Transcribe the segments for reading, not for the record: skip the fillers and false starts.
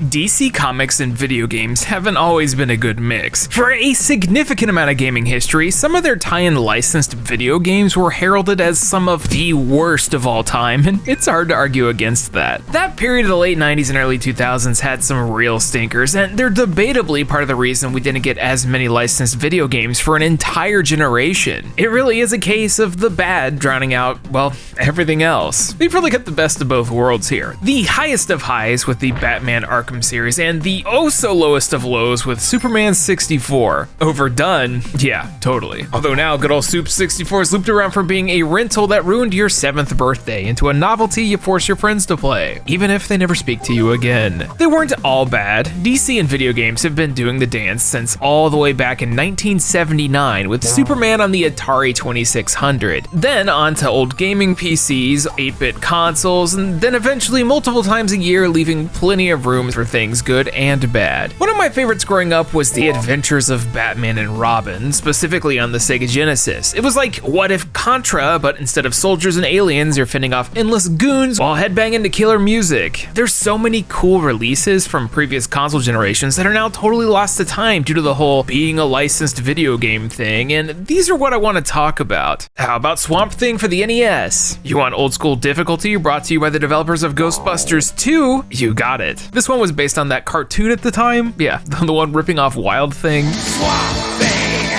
DC Comics and video games haven't always been a good mix. For a significant amount of gaming history, some of their tie-in licensed video games were heralded as some of the worst of all time, and it's hard to argue against that. That period of the late 90s and early 2000s had some real stinkers, and they're debatably part of the reason we didn't get as many licensed video games for an entire generation. It really is a case of the bad drowning out, well, everything else. We've really got the best of both worlds here. The highest of highs with the Batman Arkham series, and the oh-so-lowest of lows with Superman 64. Overdone? Yeah, totally. Although now good old Soup 64 is looped around from being a rental that ruined your 7th birthday into a novelty you force your friends to play, even if they never speak to you again. They weren't all bad. DC and video games have been doing the dance since all the way back in 1979 with Superman on the Atari 2600. Then on to old gaming PCs, 8-bit consoles, and then eventually multiple times a year, leaving plenty of room for things good and bad. One of my favorites growing up was The Adventures of Batman and Robin, specifically on the Sega Genesis. It was like What If Contra, but instead of soldiers and aliens, you're fending off endless goons while headbanging to killer music. There's so many cool releases from previous console generations that are now totally lost to time due to the whole being a licensed video game thing, and these are what I want to talk about. How about Swamp Thing for the NES? You want old school difficulty brought to you by the developers of Ghostbusters 2? You got it. This one was based on that cartoon at the time. Yeah, the one ripping off Wild Thing. Swamp Thing,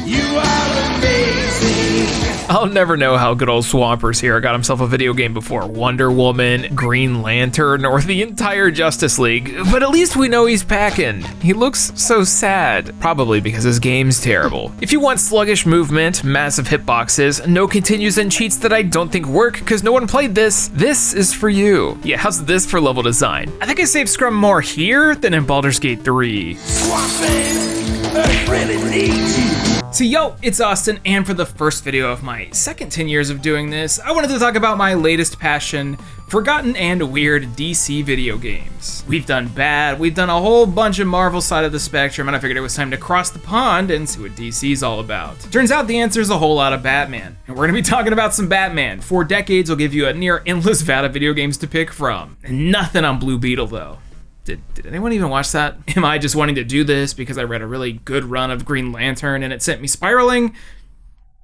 you are amazing. I'll never know how good old Swampers here got himself a video game before Wonder Woman, Green Lantern, or the entire Justice League, but at least we know he's packing. He looks so sad, probably because his game's terrible. If you want sluggish movement, massive hitboxes, no continues and cheats that I don't think work because no one played this is for you. Yeah, how's this for level design? I think I saved Scrum more here than in Baldur's Gate 3. Swamp Thing, I really need you. So yo, it's Austin, and for the first video of my second 10 years of doing this, I wanted to talk about my latest passion, forgotten and weird DC video games. We've done bad, we've done a whole bunch of Marvel side of the spectrum, and I figured it was time to cross the pond and see what DC's all about. Turns out the answer is a whole lot of Batman, and we're gonna be talking about some Batman. 4 decades will give you a near endless vat of video games to pick from. And nothing on Blue Beetle though. Did anyone even watch that? Am I just wanting to do this because I read a really good run of Green Lantern and it sent me spiraling?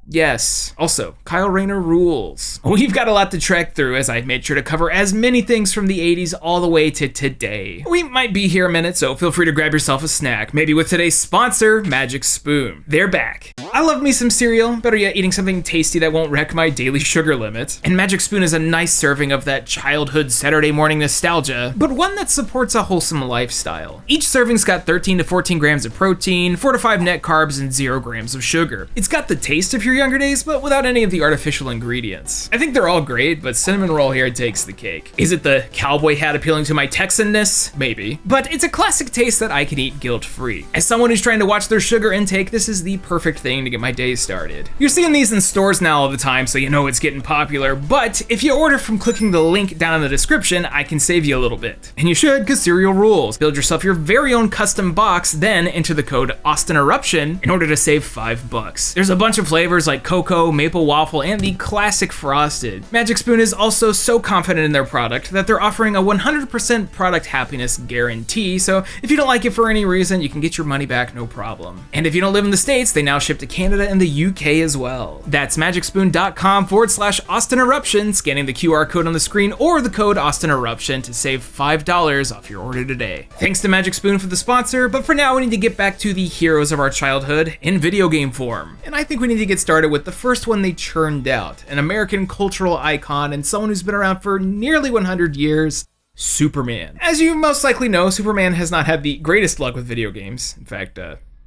Yes. Also, Kyle Rayner rules. We've got a lot to trek through as I made sure to cover as many things from the 80s all the way to today. We might be here a minute, so feel free to grab yourself a snack, maybe with today's sponsor, Magic Spoon. They're back. I love me some cereal, better yet eating something tasty that won't wreck my daily sugar limit. And Magic Spoon is a nice serving of that childhood Saturday morning nostalgia, but one that supports a wholesome lifestyle. Each serving's got 13 to 14 grams of protein, 4 to 5 net carbs, and 0 grams of sugar. It's got the taste of your younger days, but without any of the artificial ingredients. I think they're all great, but cinnamon roll here takes the cake. Is it the cowboy hat appealing to my Texanness? Maybe. But it's a classic taste that I can eat guilt-free. As someone who's trying to watch their sugar intake, this is the perfect thing to get my day started. You're seeing these in stores now all the time, so you know it's getting popular, but if you order from clicking the link down in the description, I can save you a little bit. And you should, because cereal rules. Build yourself your very own custom box, then enter the code Eruption in order to save $5. There's a bunch of flavors like cocoa, maple waffle, and the classic frosted. Magic Spoon is also so confident in their product that they're offering a 100% product happiness guarantee, so if you don't like it for any reason, you can get your money back no problem. And if you don't live in the States, they now ship to Canada and the UK as well. That's magicspoon.com/Austin Eruption, scanning the QR code on the screen or the code Austin Eruption to save $5 off your order today. Thanks to Magic Spoon for the sponsor, but for now we need to get back to the heroes of our childhood in video game form. And I think we need to get started with the first one they churned out, an American cultural icon and someone who's been around for nearly 100 years, Superman. As you most likely know, Superman has not had the greatest luck with video games. In fact,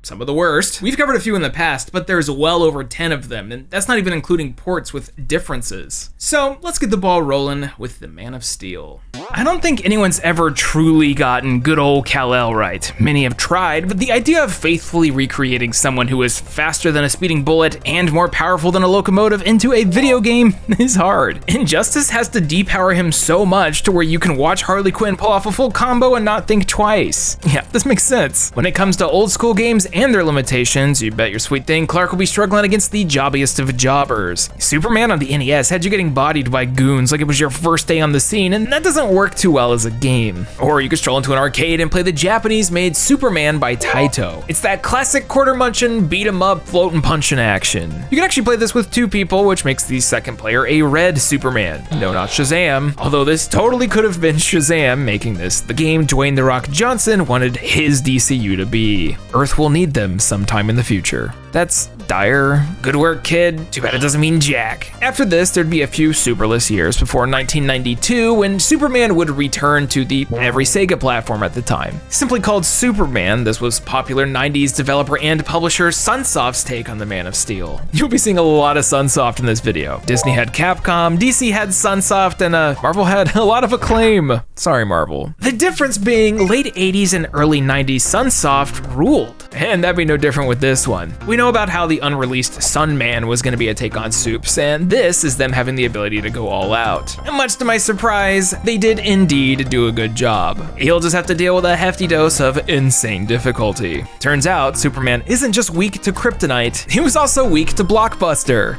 some of the worst. We've covered a few in the past, but there's well over 10 of them, and that's not even including ports with differences. So let's get the ball rolling with the Man of Steel. I don't think anyone's ever truly gotten good old Kal-El right. Many have tried, but the idea of faithfully recreating someone who is faster than a speeding bullet and more powerful than a locomotive into a video game is hard. Injustice has to depower him so much to where you can watch Harley Quinn pull off a full combo and not think twice. Yeah, this makes sense. When it comes to old school games, and their limitations, you bet your sweet thing Clark will be struggling against the jobbiest of jobbers. Superman on the NES had you getting bodied by goons like it was your first day on the scene, and that doesn't work too well as a game. Or you could stroll into an arcade and play the Japanese-made Superman by Taito. It's that classic quarter-munchin', beat-em-up, floatin' punchin' action. You can actually play this with 2 people, which makes the second player a red Superman. No, not Shazam, although this totally could have been Shazam, making this the game Dwayne "The Rock" Johnson wanted his DCU to be. Earth will need them sometime in the future. That's dire. Good work, kid. Too bad it doesn't mean jack. After this, there'd be a few superless years before 1992, when Superman would return to the every Sega platform at the time. Simply called Superman, this was popular 90s developer and publisher Sunsoft's take on the Man of Steel. You'll be seeing a lot of Sunsoft in this video. Disney had Capcom, DC had Sunsoft, and Marvel had a lot of Acclaim. Sorry, Marvel. The difference being late 80s and early 90s Sunsoft ruled. And that'd be no different with this one. We know about how the unreleased Sunman was going to be a take on Supes, and this is them having the ability to go all out. And much to my surprise, they did indeed do a good job. He'll just have to deal with a hefty dose of insane difficulty. Turns out, Superman isn't just weak to kryptonite, he was also weak to Blockbuster.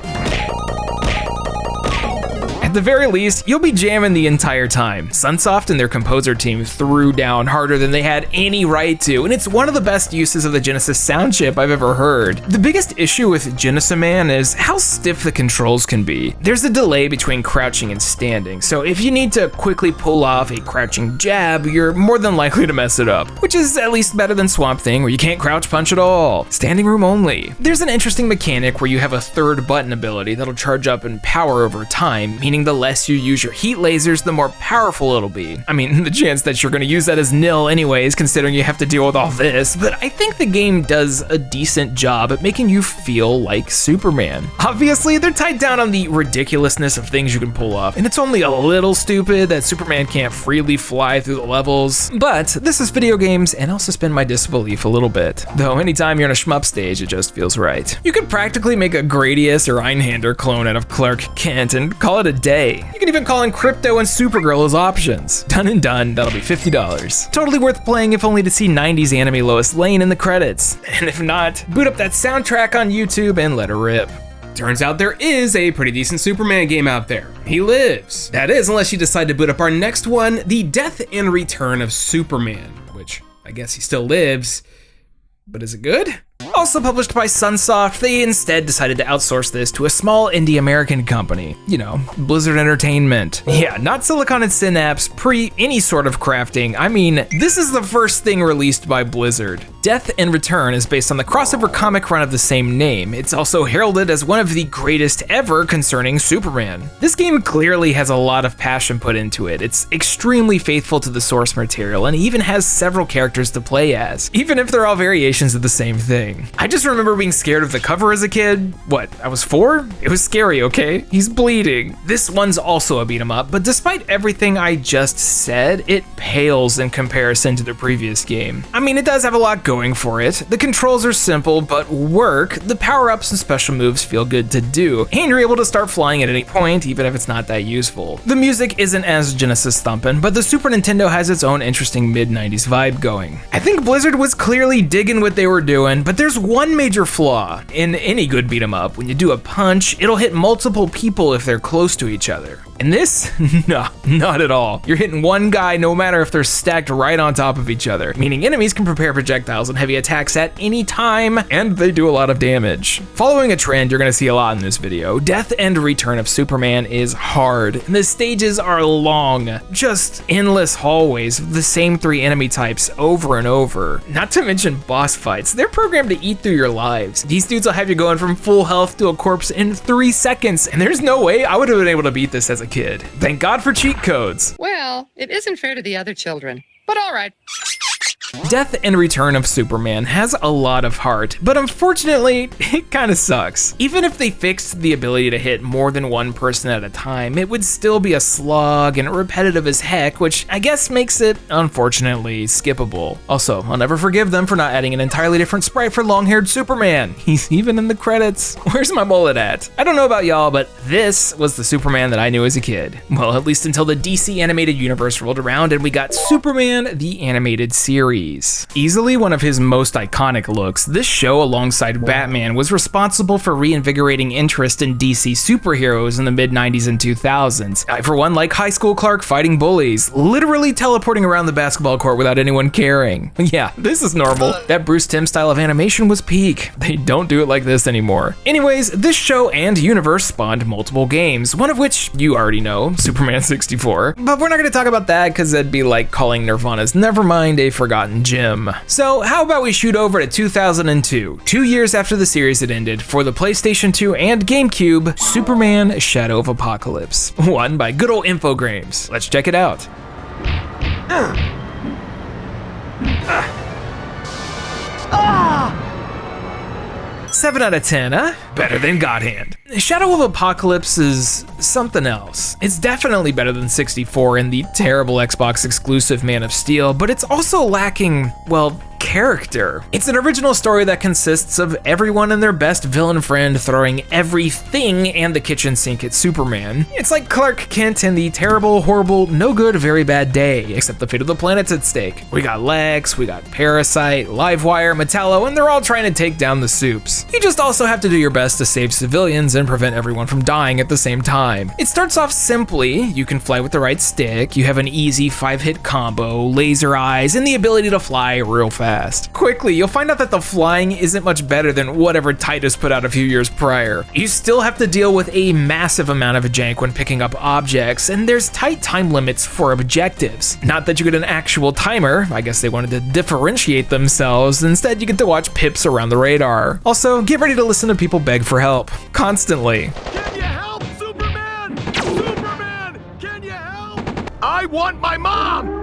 At the very least, you'll be jamming the entire time. Sunsoft and their composer team threw down harder than they had any right to, and it's one of the best uses of the Genesis sound chip I've ever heard. The biggest issue with Genesiman is how stiff the controls can be. There's a delay between crouching and standing, so if you need to quickly pull off a crouching jab, you're more than likely to mess it up, which is at least better than Swamp Thing, where you can't crouch punch at all. Standing room only. There's an interesting mechanic where you have a third button ability that'll charge up in power over time, meaning the less you use your heat lasers, the more powerful it'll be. I mean, the chance that you're gonna use that is nil anyways, considering you have to deal with all this, but I think the game does a decent job at making you feel like Superman. Obviously, they're tied down on the ridiculousness of things you can pull off, and it's only a little stupid that Superman can't freely fly through the levels, but this is video games, and I'll suspend my disbelief a little bit. Though anytime you're in a shmup stage, it just feels right. You could practically make a Gradius or Einhander clone out of Clark Kent and call it a day. You can even call in Crypto and Supergirl as options. Done and done, that'll be $50. Totally worth playing if only to see 90s anime Lois Lane in the credits. And if not, boot up that soundtrack on YouTube and let her rip. Turns out there is a pretty decent Superman game out there. He lives. That is, unless you decide to boot up our next one, The Death and Return of Superman, which I guess he still lives, but is it good? Also published by Sunsoft, they instead decided to outsource this to a small indie American company. You know, Blizzard Entertainment. Yeah, not Silicon and Synapse, pre any sort of crafting. I mean, this is the first thing released by Blizzard. Death and Return is based on the crossover comic run of the same name. It's also heralded as one of the greatest ever concerning Superman. This game clearly has a lot of passion put into it. It's extremely faithful to the source material and even has several characters to play as, even if they're all variations of the same thing. I just remember being scared of the cover as a kid. What, I was 4? It was scary, okay? He's bleeding. This one's also a beat 'em up, but despite everything I just said, it pales in comparison to the previous game. I mean, it does have a lot going for it. The controls are simple, but work. The power-ups and special moves feel good to do, and you're able to start flying at any point, even if it's not that useful. The music isn't as Genesis thumping, but the Super Nintendo has its own interesting mid-90s vibe going. I think Blizzard was clearly digging what they were doing, but there's one major flaw in any good beat 'em up. When you do a punch, it'll hit multiple people if they're close to each other. In this, no, not at all. You're hitting one guy no matter if they're stacked right on top of each other, meaning enemies can prepare projectiles and heavy attacks at any time, and they do a lot of damage. Following a trend you're gonna see a lot in this video, Death and Return of Superman is hard, and the stages are long, just endless hallways of the same 3 enemy types over and over. Not to mention boss fights, they're programmed to eat through your lives. These dudes will have you going from full health to a corpse in 3 seconds, and there's no way I would have been able to beat this as a kid. Thank God for cheat codes. Well, it isn't fair to the other children, but all right. Death and Return of Superman has a lot of heart, but unfortunately, it kinda sucks. Even if they fixed the ability to hit more than one person at a time, it would still be a slog and repetitive as heck, which I guess makes it, unfortunately, skippable. Also, I'll never forgive them for not adding an entirely different sprite for long-haired Superman. He's even in the credits. Where's my mullet at? I don't know about y'all, but this was the Superman that I knew as a kid. Well, at least until the DC animated universe rolled around and we got Superman the Animated Series. series. Easily one of his most iconic looks, this show alongside Batman was responsible for reinvigorating interest in DC superheroes in the mid-90s and 2000s. I for one like high school Clark fighting bullies, literally teleporting around the basketball court without anyone caring. Yeah, this is normal. That Bruce Timm style of animation was peak. They don't do it like this anymore. Anyways, this show and universe spawned multiple games, one of which you already know, Superman 64. But we're not gonna talk about that because that'd be like calling Nirvana's Nevermind a forgotten gem. So how about we shoot over to 2002, 2 years after the series had ended, for the PlayStation 2 and GameCube, Superman Shadow of Apokolips, one by good old Infogrames. Let's check it out. 7 out of 10, huh? Better than God Hand. Shadow of Apokolips is something else. It's definitely better than 64 and the terrible Xbox exclusive Man of Steel, but it's also lacking, well, character. It's an original story that consists of everyone and their best villain friend throwing everything and the kitchen sink at Superman. It's like Clark Kent and the terrible, horrible, no good, very bad day, except the fate of the planet's at stake. We got Lex, we got Parasite, Livewire, Metallo, and they're all trying to take down the Supes. You just also have to do your best to save civilians and prevent everyone from dying at the same time. It starts off simply. You can fly with the right stick, you have an easy 5-hit combo, laser eyes, and the ability to fly real fast. Quickly, you'll find out that the flying isn't much better than whatever Titus put out a few years prior. You still have to deal with a massive amount of jank when picking up objects, and there's tight time limits for objectives. Not that you get an actual timer, I guess they wanted to differentiate themselves, instead you get to watch pips around the radar. Also, get ready to listen to people beg for help, constantly. Can you help, Superman? Superman, can you help? I want my mom!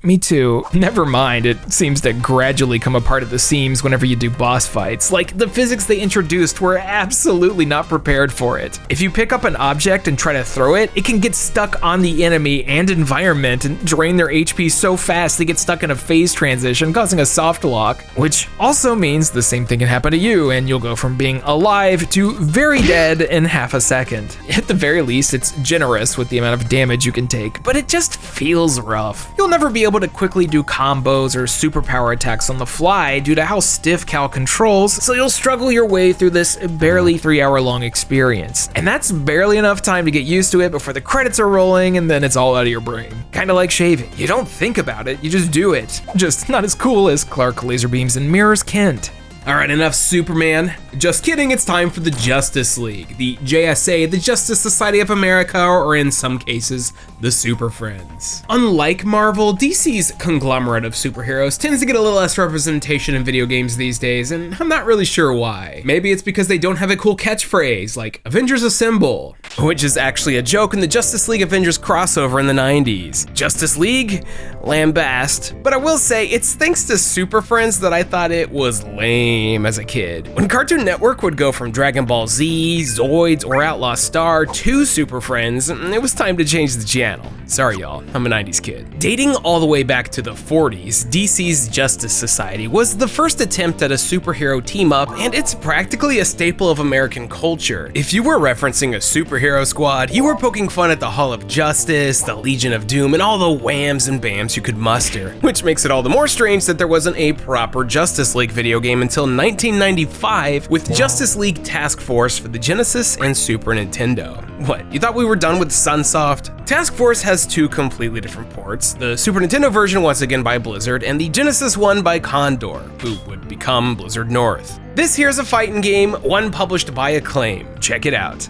Me too. Never mind, it seems to gradually come apart at the seams whenever you do boss fights. Like, the physics they introduced were absolutely not prepared for it. If you pick up an object and try to throw it, it can get stuck on the enemy and environment and drain their HP so fast they get stuck in a phase transition, causing a soft lock, which also means the same thing can happen to you and you'll go from being alive to very dead in half a second. At the very least, it's generous with the amount of damage you can take, but it just feels rough. You'll never be able to quickly do combos or superpower attacks on the fly due to how stiff Cal controls, so you'll struggle your way through this barely 3-hour-long experience. And that's barely enough time to get used to it before the credits are rolling and then it's all out of your brain. Kinda like shaving. You don't think about it, you just do it. Just not as cool as Clark laser beams and mirrors Kent. Alright, enough Superman. Just kidding, it's time for the Justice League, the JSA, the Justice Society of America, or in some cases, the Super Friends. Unlike Marvel, DC's conglomerate of superheroes tends to get a little less representation in video games these days, and I'm not really sure why. Maybe it's because they don't have a cool catchphrase, like Avengers Assemble, which is actually a joke in the Justice League Avengers crossover in the 90s. Justice League? Lambast. But I will say, it's thanks to Super Friends that I thought it was lame as a kid. When Cartoon Network would go from Dragon Ball Z, Zoids, or Outlaw Star to Super Friends, it was time to change the channel. Sorry y'all, I'm a 90s kid. Dating all the way back to the 40s, DC's Justice Society was the first attempt at a superhero team-up, and it's practically a staple of American culture. If you were referencing a superhero squad, you were poking fun at the Hall of Justice, the Legion of Doom, and all the whams and bams you could muster, which makes it all the more strange that there wasn't a proper Justice League video game until 1995 with Justice League Task Force for the Genesis and Super Nintendo. What, you thought we were done with Sunsoft? Task Force has two completely different ports, the Super Nintendo version once again by Blizzard, and the Genesis one by Condor, who would become Blizzard North. This here's a fighting game, one published by Acclaim. Check it out.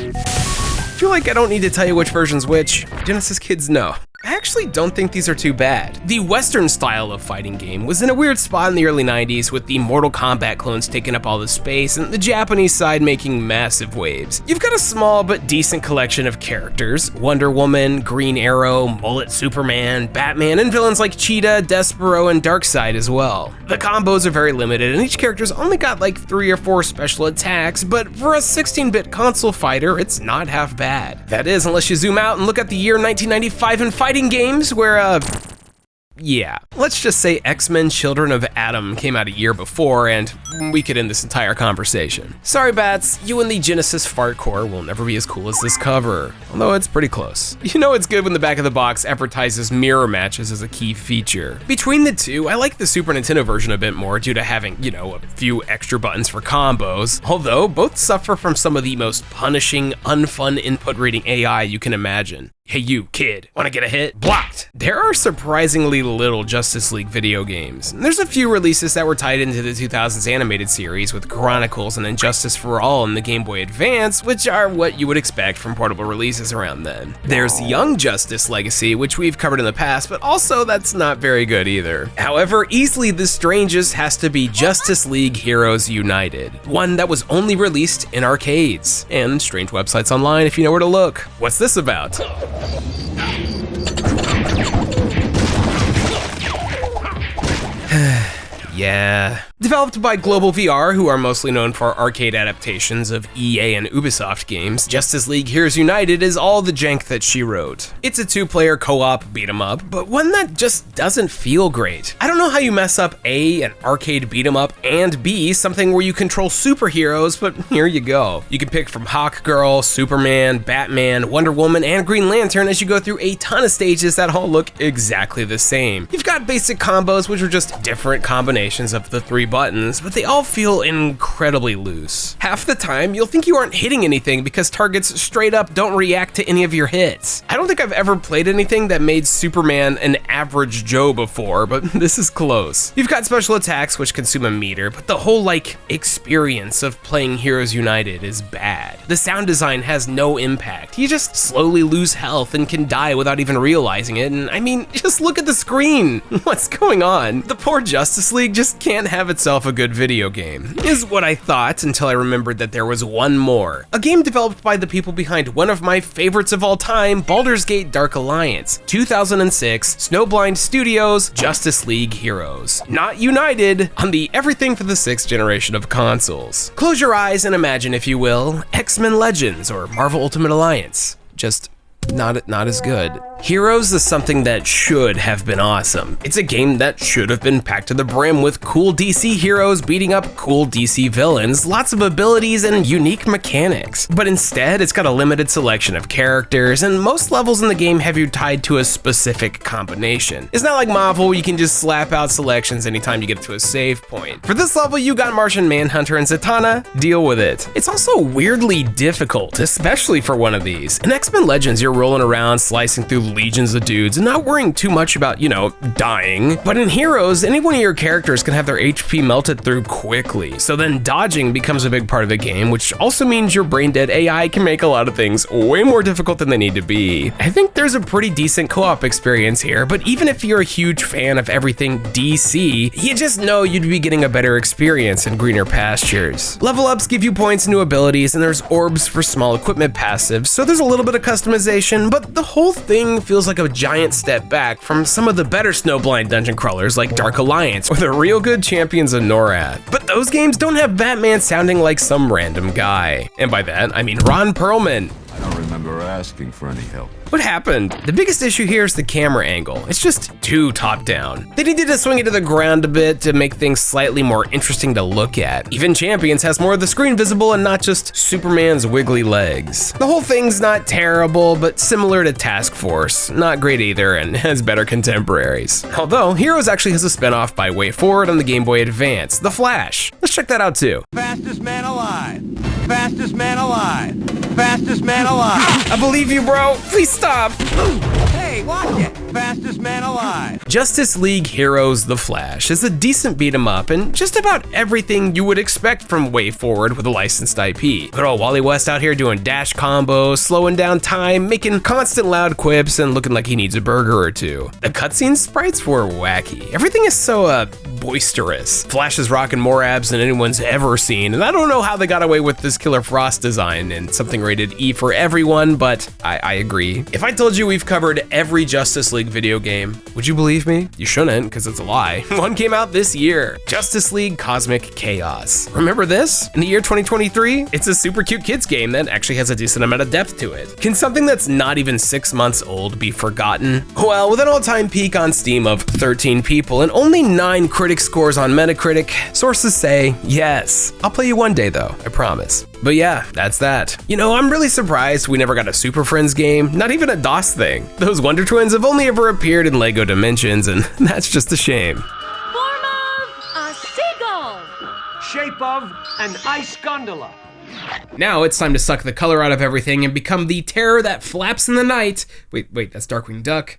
I feel like I don't need to tell you which version's which. Genesis kids know. I actually don't think these are too bad. The Western style of fighting game was in a weird spot in the early 90s with the Mortal Kombat clones taking up all the space and the Japanese side making massive waves. You've got a small but decent collection of characters: Wonder Woman, Green Arrow, Mullet Superman, Batman, and villains like Cheetah, Despero, and Darkseid as well. The combos are very limited and each character's only got like 3 or 4 special attacks, but for a 16-bit console fighter, it's not half bad. That is, unless you zoom out and look at the year 1995 in fighting games, where yeah. Let's just say X-Men Children of Atom came out a year before, and we could end this entire conversation. Sorry, Bats, you and the Genesis Fart Core will never be as cool as this cover, although it's pretty close. You know it's good when the back of the box advertises mirror matches as a key feature. Between the two, I like the Super Nintendo version a bit more due to having, you know, a few extra buttons for combos, although both suffer from some of the most punishing, unfun input reading AI you can imagine. Hey you, kid, wanna get a hit? Blocked! There are surprisingly little Justice League video games. There's a few releases that were tied into the 2000s animated series with Chronicles and Injustice for All in the Game Boy Advance, which are what you would expect from portable releases around then. There's Young Justice Legacy, which we've covered in the past, but also that's not very good either. However, easily the strangest has to be Justice League Heroes United, one that was only released in arcades, and strange websites online if you know where to look. What's this about? Yeah. Developed by Global VR, who are mostly known for arcade adaptations of EA and Ubisoft games, Justice League Heroes United is all the jank that she wrote. It's a two-player co-op beat-em-up, but one that just doesn't feel great. I don't know how you mess up A, an arcade beat-em-up, and B, something where you control superheroes, but here you go. You can pick from Hawkgirl, Superman, Batman, Wonder Woman, and Green Lantern as you go through a ton of stages that all look exactly the same. You've got basic combos, which are just different combinations of the three buttons, but they all feel incredibly loose. Half the time, you'll think you aren't hitting anything because targets straight up don't react to any of your hits. I don't think I've ever played anything that made Superman an average Joe before, but this is close. You've got special attacks which consume a meter, but the whole, experience of playing Heroes United is bad. The sound design has no impact. You just slowly lose health and can die without even realizing it, and I mean, just look at the screen. What's going on? The poor Justice League just can't have itself a good video game, is what I thought until I remembered that there was one more. A game developed by the people behind one of my favorites of all time, Baldur's Gate Dark Alliance, 2006, Snowblind Studios, Justice League Heroes. Not United, on the everything for the 6th generation of consoles. Close your eyes and imagine, if you will, X-Men Legends or Marvel Ultimate Alliance. Just not as good. Heroes is something that should have been awesome. It's a game that should have been packed to the brim with cool DC heroes beating up cool DC villains, lots of abilities, and unique mechanics. But instead, it's got a limited selection of characters, and most levels in the game have you tied to a specific combination. It's not like Marvel, you can just slap out selections anytime you get to a save point. For this level, you got Martian Manhunter and Zatanna, deal with it. It's also weirdly difficult, especially for one of these. In X-Men Legends, you're rolling around, slicing through legions of dudes and not worrying too much about, dying. But in Heroes, any one of your characters can have their HP melted through quickly, so then dodging becomes a big part of the game, which also means your brain-dead AI can make a lot of things way more difficult than they need to be. I think there's a pretty decent co-op experience here, but even if you're a huge fan of everything DC, you just know you'd be getting a better experience in greener pastures. Level ups give you points and new abilities, and there's orbs for small equipment passives, so there's a little bit of customization, but the whole thing feels like a giant step back from some of the better Snowblind dungeon crawlers like Dark Alliance or the real good Champions of Norath. But those games don't have Batman sounding like some random guy. And by that, I mean Ron Perlman. I don't remember asking for any help. What happened? The biggest issue here is the camera angle. It's just too top down. They needed to swing it to the ground a bit to make things slightly more interesting to look at. Even Champions has more of the screen visible and not just Superman's wiggly legs. The whole thing's not terrible, but similar to Task Force. Not great either and has better contemporaries. Although, Heroes actually has a spinoff by Way Forward on the Game Boy Advance, The Flash. Let's check that out too. Fastest man alive. Fastest man alive. Fastest man alive. I believe you, bro. Please stop. Hey, watch it. Fastest man alive. Justice League Heroes The Flash is a decent beat 'em up and just about everything you would expect from Way Forward with a licensed IP. Good old Wally West out here doing dash combos, slowing down time, making constant loud quips, and looking like he needs a burger or two. The cutscene sprites were wacky. Everything is so, boisterous. Flash is rocking more abs than anyone's ever seen, and I don't know how they got away with this Killer Frost design and something rated E for everyone, but I agree. If I told you we've covered every Justice League League video game. Would you believe me? You shouldn't, because it's a lie. One came out this year, Justice League Cosmic Chaos. Remember this? In the year 2023, it's a super cute kids game that actually has a decent amount of depth to it. Can something that's not even 6 months old be forgotten? Well, with an all-time peak on Steam of 13 people and only 9 critic scores on Metacritic, sources say yes. I'll play you one day though, I promise. But yeah, that's that. You know, I'm really surprised we never got a Super Friends game, not even a DOS thing. Those Wonder Twins have only ever appeared in LEGO Dimensions, and that's just a shame. Form of a seagull. Shape of an ice gondola. Now it's time to suck the color out of everything and become the terror that flaps in the night. Wait, that's Darkwing Duck.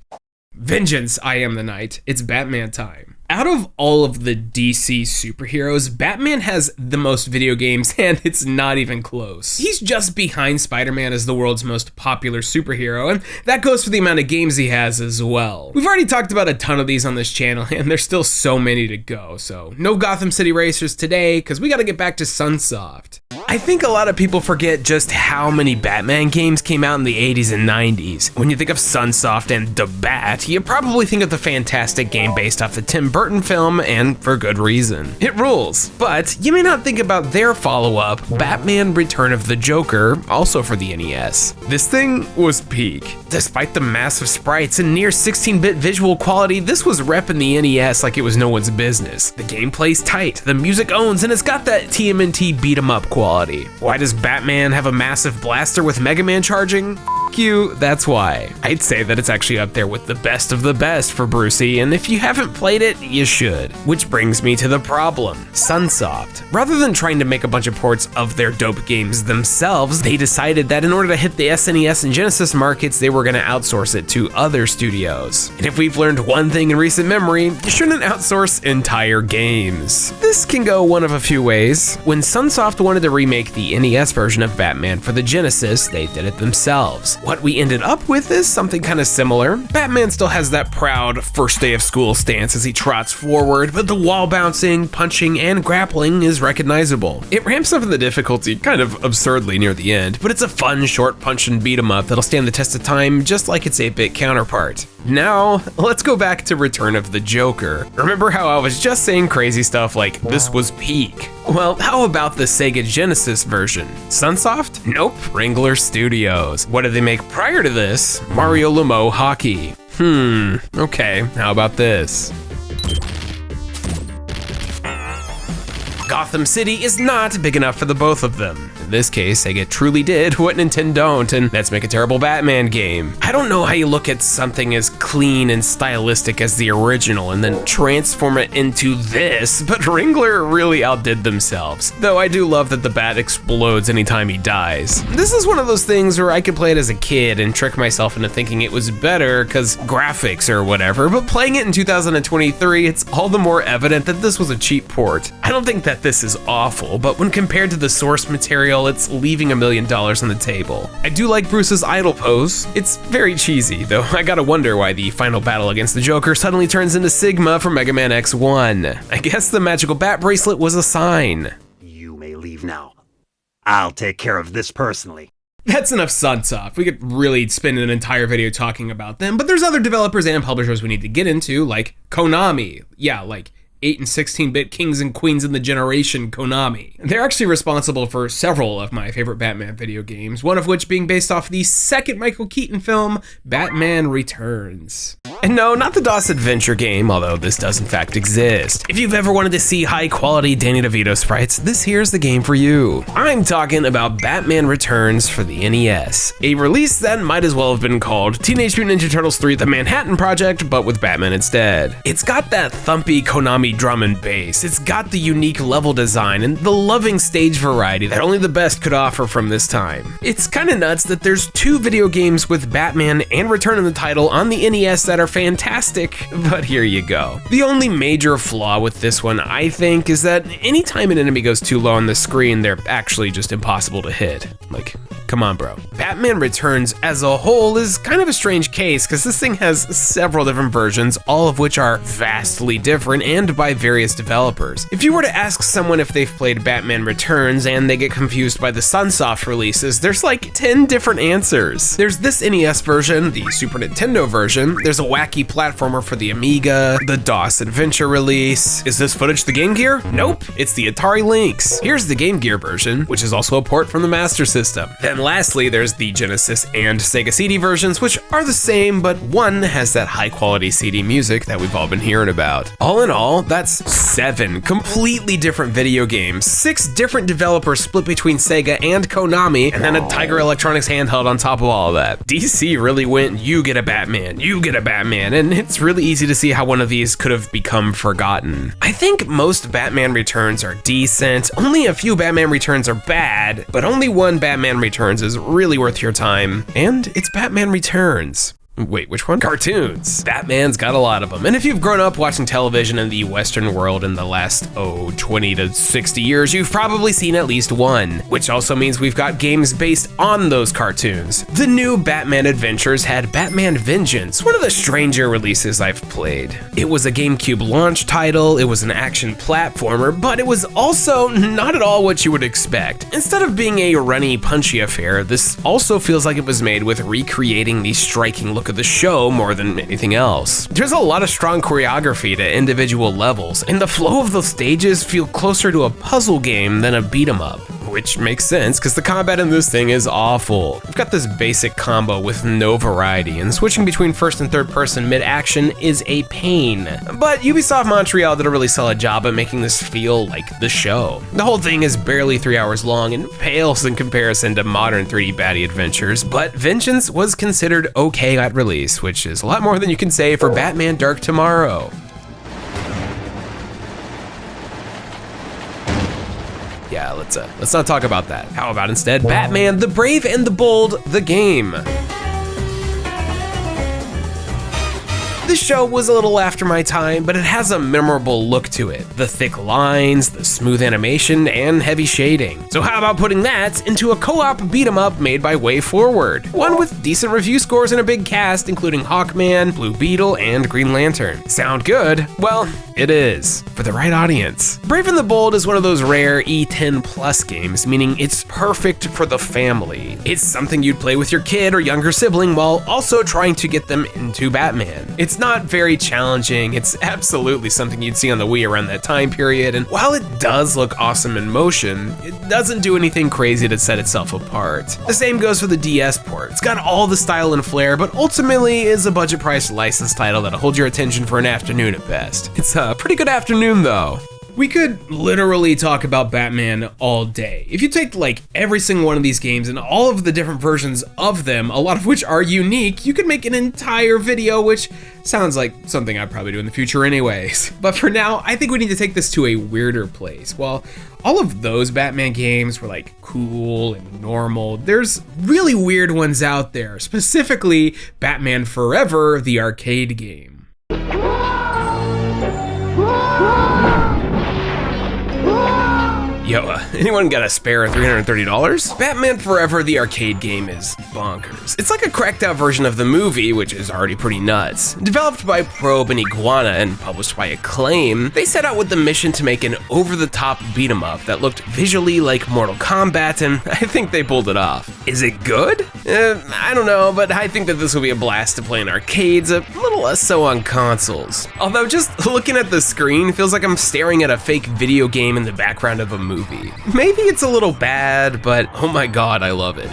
Vengeance, I am the night. It's Batman time. Out of all of the DC superheroes, Batman has the most video games, and it's not even close. He's just behind Spider-Man as the world's most popular superhero, and that goes for the amount of games he has as well. We've already talked about a ton of these on this channel, and there's still so many to go, so no Gotham City Racers today, because we gotta get back to Sunsoft. I think a lot of people forget just how many Batman games came out in the 80s and 90s. When you think of Sunsoft and The Bat, you probably think of the fantastic game based off the Tim Burton film, and for good reason. It rules. But you may not think about their follow-up, Batman Return of the Joker, also for the NES. This thing was peak. Despite the massive sprites and near 16-bit visual quality, this was repping the NES like it was no one's business. The gameplay's tight, the music owns, and it's got that TMNT beat-em-up quality. Why does Batman have a massive blaster with Mega Man charging? F you, that's why. I'd say that it's actually up there with the best of the best for Brucey, and if you haven't played it, you should. Which brings me to the problem. Sunsoft. Rather than trying to make a bunch of ports of their dope games themselves, they decided that in order to hit the SNES and Genesis markets, they were gonna outsource it to other studios. And if we've learned one thing in recent memory, you shouldn't outsource entire games. This can go one of a few ways. When Sunsoft wanted to remake the NES version of Batman for the Genesis, they did it themselves. What we ended up with is something kind of similar. Batman still has that proud first day of school stance as he trots forward, but the wall bouncing, punching, and grappling is recognizable. It ramps up in the difficulty kind of absurdly near the end, but it's a fun short punch and beat 'em up that'll stand the test of time just like its 8-bit counterpart. Now, let's go back to Return of the Joker. Remember how I was just saying crazy stuff like this was peak? Well, how about the Sega Genesis version? Sunsoft? Nope, Wrangler Studios. What did they make prior to this? Mario Lemo Hockey. Okay, how about this? Gotham City is not big enough for the both of them. In this case, Sega truly did what Nintendo don't, and that's make a terrible Batman game. I don't know how you look at something as clean and stylistic as the original and then transform it into this, but Wrangler really outdid themselves. Though I do love that the bat explodes anytime he dies. This is one of those things where I could play it as a kid and trick myself into thinking it was better because graphics or whatever, but playing it in 2023, it's all the more evident that this was a cheap port. I don't think that this is awful, but when compared to the source material, it's leaving $1 million on the table. I do like Bruce's idle pose. It's very cheesy, though I gotta wonder why the final battle against the Joker suddenly turns into Sigma from Mega Man X1. I guess the magical bat bracelet was a sign. You may leave now. I'll take care of this personally. That's enough Sunsoft. We could really spend an entire video talking about them, but there's other developers and publishers we need to get into, like Konami. Yeah, like 8 and 16-bit kings and queens in the generation Konami. They're actually responsible for several of my favorite Batman video games, one of which being based off the second Michael Keaton film, Batman Returns. And no, not the DOS adventure game, although this does in fact exist. If you've ever wanted to see high-quality Danny DeVito sprites, this here's the game for you. I'm talking about Batman Returns for the NES, a release that might as well have been called Teenage Mutant Ninja Turtles 3: The Manhattan Project, but with Batman instead. It's got that thumpy Konami drum and bass, it's got the unique level design, and the loving stage variety that only the best could offer from this time. It's kinda nuts that there's 2 video games with Batman and Return in the title on the NES that are fantastic, but here you go. The only major flaw with this one, I think, is that anytime an enemy goes too low on the screen, they're actually just impossible to hit. Like, come on, bro. Batman Returns as a whole is kind of a strange case, because this thing has several different versions, all of which are vastly different and by various developers. If you were to ask someone if they've played Batman Returns and they get confused by the Sunsoft releases, there's like 10 different answers. There's this NES version, the Super Nintendo version, there's a wacky platformer for the Amiga, the DOS Adventure release. Is this footage the Game Gear? Nope, it's the Atari Lynx. Here's the Game Gear version, which is also a port from the Master System. Then lastly, there's the Genesis and Sega CD versions, which are the same, but one has that high quality CD music that we've all been hearing about. All in all, that's 7 completely different video games, 6 different developers split between Sega and Konami, and then a Tiger Electronics handheld on top of all of that. DC really went, you get a Batman, you get a Batman, and it's really easy to see how one of these could have become forgotten. I think most Batman Returns are decent, only a few Batman Returns are bad, but only one Batman Returns is really worth your time, and it's Batman Returns. Wait, which one? Cartoons. Batman's got a lot of them. And if you've grown up watching television in the Western world in the last, 20 to 60 years, you've probably seen at least one. Which also means we've got games based on those cartoons. The new Batman Adventures had Batman Vengeance, one of the stranger releases I've played. It was a GameCube launch title, it was an action platformer, but it was also not at all what you would expect. Instead of being a runny, punchy affair, this also feels like it was made with recreating the striking look of the show more than anything else. There's a lot of strong choreography to individual levels, and the flow of the stages feel closer to a puzzle game than a beat 'em up. Which makes sense, because the combat in this thing is awful. We've got this basic combo with no variety, and switching between first and third person mid-action is a pain. But Ubisoft Montreal did a really solid job at making this feel like the show. The whole thing is barely 3 hours long and pales in comparison to modern 3D baddie adventures, but Vengeance was considered okay at release, which is a lot more than you can say for Batman Dark Tomorrow. Yeah, let's not talk about that. How about instead Batman the Brave and the Bold, the game? This show was a little after my time, but it has a memorable look to it. The thick lines, the smooth animation, and heavy shading. So how about putting that into a co-op beat-em-up made by Way Forward? One with decent review scores and a big cast, including Hawkman, Blue Beetle, and Green Lantern. Sound good? Well, it is, for the right audience. Brave and the Bold is one of those rare E10 plus games, meaning it's perfect for the family. It's something you'd play with your kid or younger sibling while also trying to get them into Batman. It's not very challenging, it's absolutely something you'd see on the Wii around that time period, and while it does look awesome in motion, it doesn't do anything crazy to set itself apart. The same goes for the DS port. It's got all the style and flair, but ultimately is a budget-priced license title that'll hold your attention for an afternoon at best. It's a pretty good afternoon though. We could literally talk about Batman all day. If you take like every single one of these games and all of the different versions of them, a lot of which are unique, you could make an entire video, which sounds like something I'd probably do in the future anyways. But for now, I think we need to take this to a weirder place. While all of those Batman games were like cool and normal, there's really weird ones out there, specifically Batman Forever, the arcade game. Yo, anyone got a spare $330? Batman Forever, the arcade game is bonkers. It's like a cracked out version of the movie, which is already pretty nuts. Developed by Probe and Iguana and published by Acclaim, they set out with the mission to make an over-the-top beat-em-up that looked visually like Mortal Kombat, and I think they pulled it off. Is it good? I don't know, but I think that this will be a blast to play in arcades, a little less so on consoles. Although just looking at the screen feels like I'm staring at a fake video game in the background of a movie. Maybe it's a little bad, but oh my god, I love it.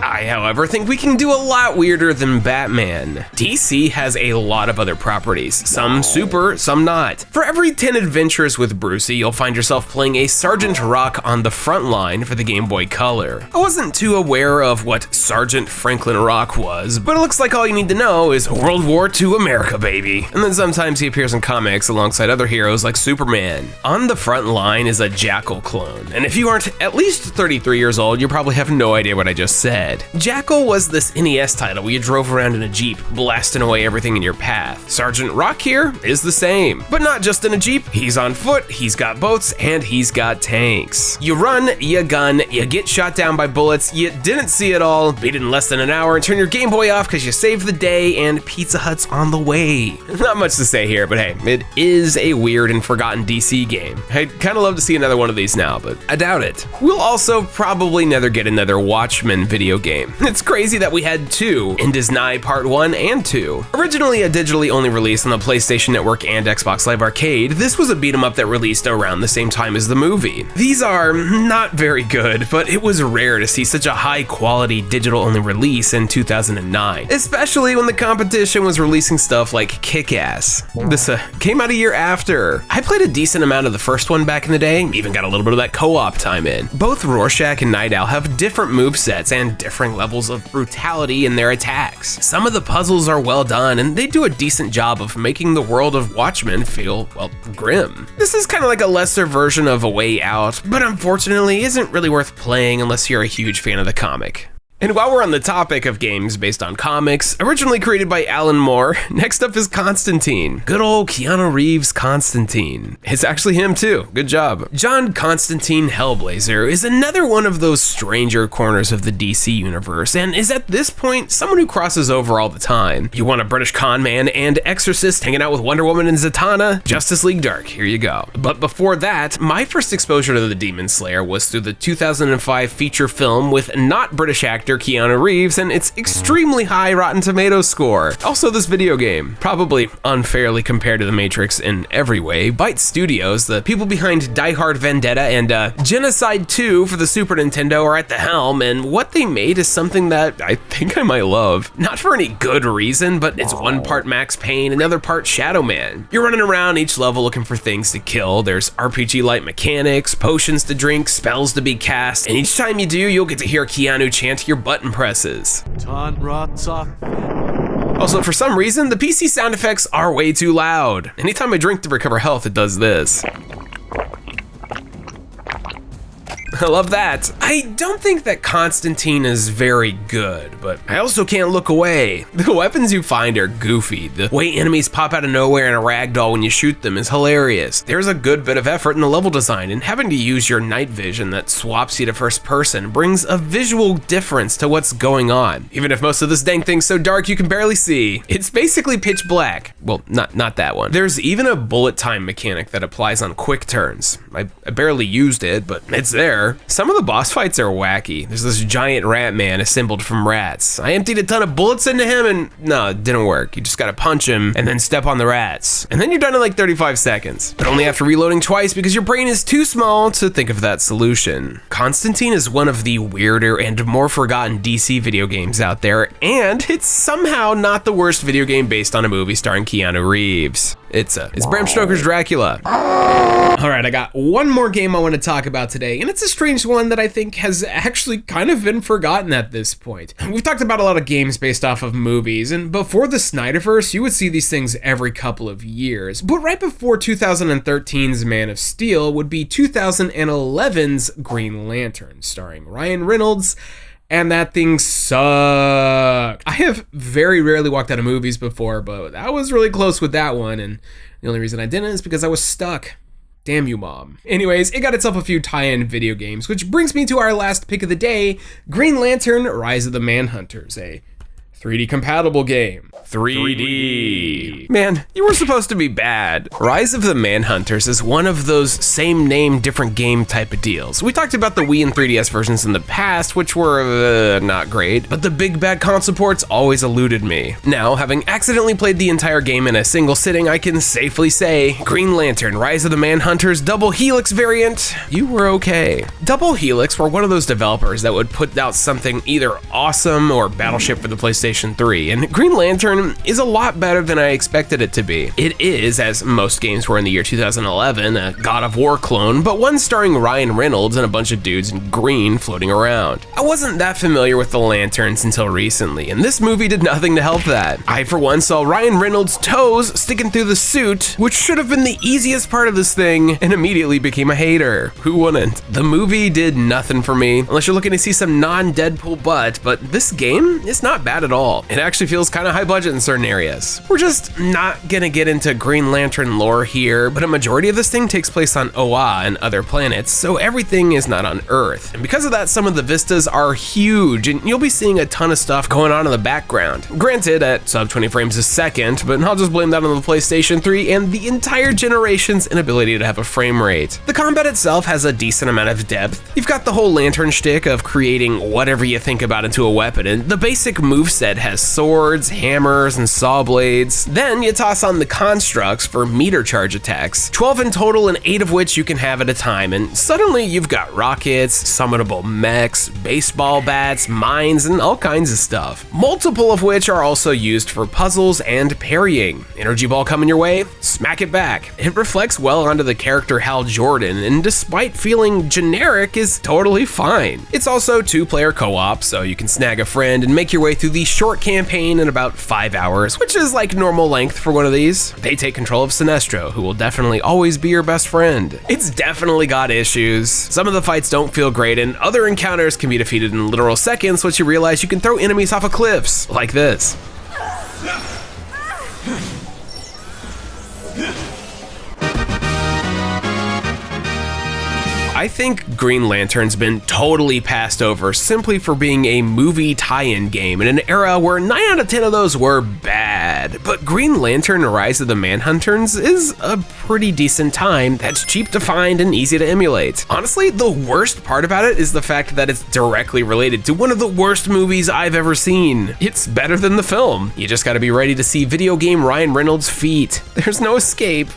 I, however, think we can do a lot weirder than Batman. DC has a lot of other properties, some super, some not. For every 10 adventures with Brucey, you'll find yourself playing a Sergeant Rock on the front line for the Game Boy Color. I wasn't too aware of what Sergeant Franklin Rock was, but it looks like all you need to know is World War II America, baby. And then sometimes he appears in comics alongside other heroes like Superman. On the front line is a Jackal clone, and if you aren't at least 33 years old, you probably have no idea what I just said. Jackal was this NES title where you drove around in a Jeep, blasting away everything in your path. Sergeant Rock here is the same, but not just in a Jeep. He's on foot, he's got boats, and he's got tanks. You run, you gun, you get shot down by bullets, you didn't see it all, beat it in less than an hour, and turn your Game Boy off because you saved the day, and Pizza Hut's on the way. Not much to say here, but hey, it is a weird and forgotten DC game. I'd kind of love to see another one of these now, but I doubt it. We'll also probably never get another Watchmen video game. It's crazy that we had two in Disney Part 1 and 2. Originally a digitally only release on the PlayStation Network and Xbox Live Arcade, this was a beat 'em up that released around the same time as the movie. These are not very good, but it was rare to see such a high quality digital only release in 2009, especially when the competition was releasing stuff like Kick-Ass. This came out a year after. I played a decent amount of the first one back in the day, even got a little bit of that co-op time in. Both Rorschach and Night Owl have different movesets and differing levels of brutality in their attacks. Some of the puzzles are well done, and they do a decent job of making the world of Watchmen feel, well, grim. This is kind of like a lesser version of A Way Out, but unfortunately isn't really worth playing unless you're a huge fan of the comic. And while we're on the topic of games based on comics, originally created by Alan Moore, next up is Constantine. Good old Keanu Reeves Constantine. It's actually him too, good job. John Constantine Hellblazer is another one of those stranger corners of the DC universe, and is at this point someone who crosses over all the time. You want a British con man and exorcist hanging out with Wonder Woman and Zatanna? Justice League Dark, here you go. But before that, my first exposure to the Demon Slayer was through the 2005 feature film with not British actor Keanu Reeves and its extremely high Rotten Tomatoes score. Also this video game, probably unfairly compared to The Matrix in every way, Byte Studios, the people behind Die Hard Vendetta and Genocide 2 for the Super Nintendo are at the helm, and what they made is something that I think I might love. Not for any good reason, but it's one part Max Payne, another part Shadow Man. You're running around each level looking for things to kill. There's RPG-like mechanics, potions to drink, spells to be cast, and each time you do, you'll get to hear Keanu chant your button presses. Also, for some reason, the PC sound effects are way too loud. Anytime I drink to recover health, it does this. I love that. I don't think that Constantine is very good, but I also can't look away. The weapons you find are goofy. The way enemies pop out of nowhere in a ragdoll when you shoot them is hilarious. There's a good bit of effort in the level design, and having to use your night vision that swaps you to first person brings a visual difference to what's going on. Even if most of this dang thing's so dark you can barely see. It's basically pitch black. Well, not that one. There's even a bullet time mechanic that applies on quick turns. I barely used it, but it's there. Some of the boss fights are wacky. There's this giant rat man assembled from rats. I emptied a ton of bullets into him and no, it didn't work. You just gotta punch him and then step on the rats. And then you're done in like 35 seconds. But only after reloading twice because your brain is too small to think of that solution. Constantine is one of the weirder and more forgotten DC video games out there, and it's somehow not the worst video game based on a movie starring Keanu Reeves. It's Bram Stoker's Dracula. All right, I got one more game I want to talk about today, and it's a strange one that I think has actually kind of been forgotten at this point. We've talked about a lot of games based off of movies, and before the Snyderverse, you would see these things every couple of years. But right before 2013's Man of Steel would be 2011's Green Lantern, starring Ryan Reynolds, and that thing sucked. I have very rarely walked out of movies before, but I was really close with that one, and the only reason I didn't is because I was stuck. Damn you, Mom. Anyways, it got itself a few tie-in video games, which brings me to our last pick of the day, Green Lantern Rise of the Manhunters, a 3D compatible game. 3D. Man, you were supposed to be bad. Rise of the Manhunters is one of those same name, different game type of deals. We talked about the Wii and 3DS versions in the past, which were not great, but the big bad console ports always eluded me. Now, having accidentally played the entire game in a single sitting, I can safely say, Green Lantern Rise of the Manhunters Double Helix variant, you were okay. Double Helix were one of those developers that would put out something either awesome or Battleship for the PlayStation PlayStation 3, and Green Lantern is a lot better than I expected it to be. It is, as most games were in the year 2011, a God of War clone, but one starring Ryan Reynolds and a bunch of dudes in green floating around. I wasn't that familiar with the lanterns until recently, and this movie did nothing to help that. I, for one, saw Ryan Reynolds' toes sticking through the suit, which should have been the easiest part of this thing, and immediately became a hater. Who wouldn't? The movie did nothing for me, unless you're looking to see some non-Deadpool butt, but this game is not bad at all. It actually feels kind of high budget in certain areas. We're just not gonna get into Green Lantern lore here, but a majority of this thing takes place on Oa and other planets, so everything is not on Earth. And because of that, some of the vistas are huge, and you'll be seeing a ton of stuff going on in the background. Granted, at sub 20 frames a second, but I'll just blame that on the PlayStation 3 and the entire generation's inability to have a frame rate. The combat itself has a decent amount of depth. You've got the whole lantern shtick of creating whatever you think about into a weapon, and the basic moveset has swords, hammers, and saw blades. Then you toss on the constructs for meter charge attacks, 12 in total and 8 of which you can have at a time, and suddenly you've got rockets, summonable mechs, baseball bats, mines, and all kinds of stuff. Multiple of which are also used for puzzles and parrying. Energy ball coming your way? Smack it back. It reflects well onto the character Hal Jordan, and despite feeling generic, is totally fine. It's also 2-player co-op, so you can snag a friend and make your way through the short campaign in about 5 hours, which is like normal length for one of these. They take control of Sinestro, who will definitely always be your best friend. It's definitely got issues. Some of the fights don't feel great, and other encounters can be defeated in literal seconds once you realize you can throw enemies off of cliffs, like this. I think Green Lantern's been totally passed over simply for being a movie tie-in game in an era where 9 out of 10 of those were bad. But Green Lantern Rise of the Manhunters is a pretty decent time that's cheap to find and easy to emulate. Honestly, the worst part about it is the fact that it's directly related to one of the worst movies I've ever seen. It's better than the film. You just gotta be ready to see video game Ryan Reynolds' feet. There's no escape.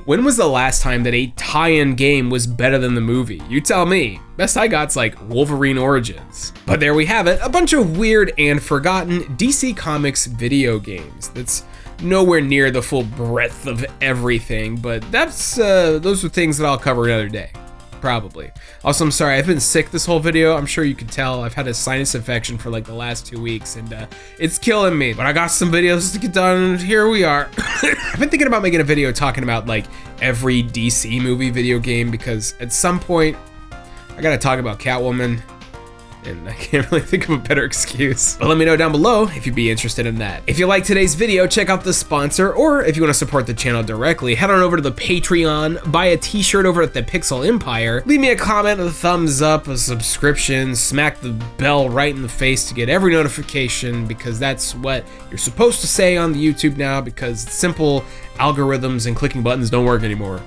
When was the last time that a tie-in game was better than the movie? You tell me. Best I got's like Wolverine Origins. But there we have it, a bunch of weird and forgotten DC Comics video games. That's nowhere near the full breadth of everything, but that's those are things that I'll cover another day. Probably. Also, I'm sorry, I've been sick this whole video. I'm sure you can tell. I've had a sinus infection for like the last 2 weeks, and it's killing me. But I got some videos to get done, and here we are. I've been thinking about making a video talking about like every DC movie video game, because at some point, I gotta talk about Catwoman, and I can't really think of a better excuse. But let me know down below if you'd be interested in that. If you like today's video, check out the sponsor, or if you want to support the channel directly, head on over to the Patreon, buy a t-shirt over at the Pixel Empire, leave me a comment, a thumbs up, a subscription, smack the bell right in the face to get every notification, because that's what you're supposed to say on the YouTube now, because simple algorithms and clicking buttons don't work anymore.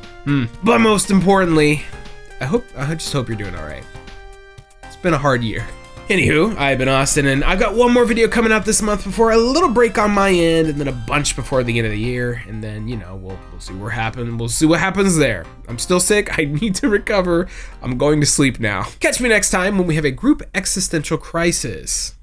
But most importantly, I just hope you're doing all right. It's been a hard year. Anywho, I've been Austin, and I've got one more video coming out this month before a little break on my end, and then a bunch before the end of the year, and then, you know, we'll see what happens. We'll see what happens there. I'm still sick. I need to recover. I'm going to sleep now. Catch me next time when we have a group existential crisis.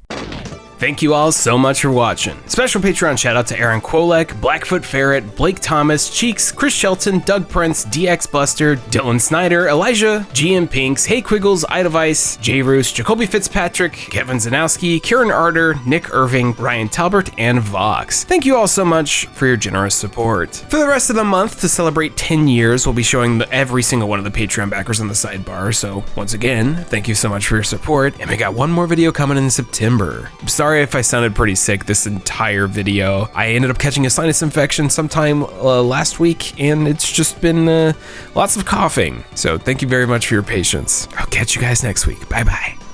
Thank you all so much for watching. Special Patreon shout out to Aaron Kwolek, Blackfoot Ferret, Blake Thomas, Cheeks, Chris Shelton, Doug Prince, DX Buster, Dylan Snyder, Elijah, GM Pinks, Hey Quiggles, Idavice, Jay Roos, Jacoby Fitzpatrick, Kevin Zanowski, Kieran Arter, Nick Irving, Ryan Talbert, and Vox. Thank you all so much for your generous support. For the rest of the month, to celebrate 10 years, we'll be showing every single one of the Patreon backers on the sidebar. So once again, thank you so much for your support. And we got one more video coming in September. I'm sorry if I sounded pretty sick this entire video. I ended up catching a sinus infection sometime last week, and it's just been lots of coughing. So thank you very much for your patience. I'll catch you guys next week. Bye bye.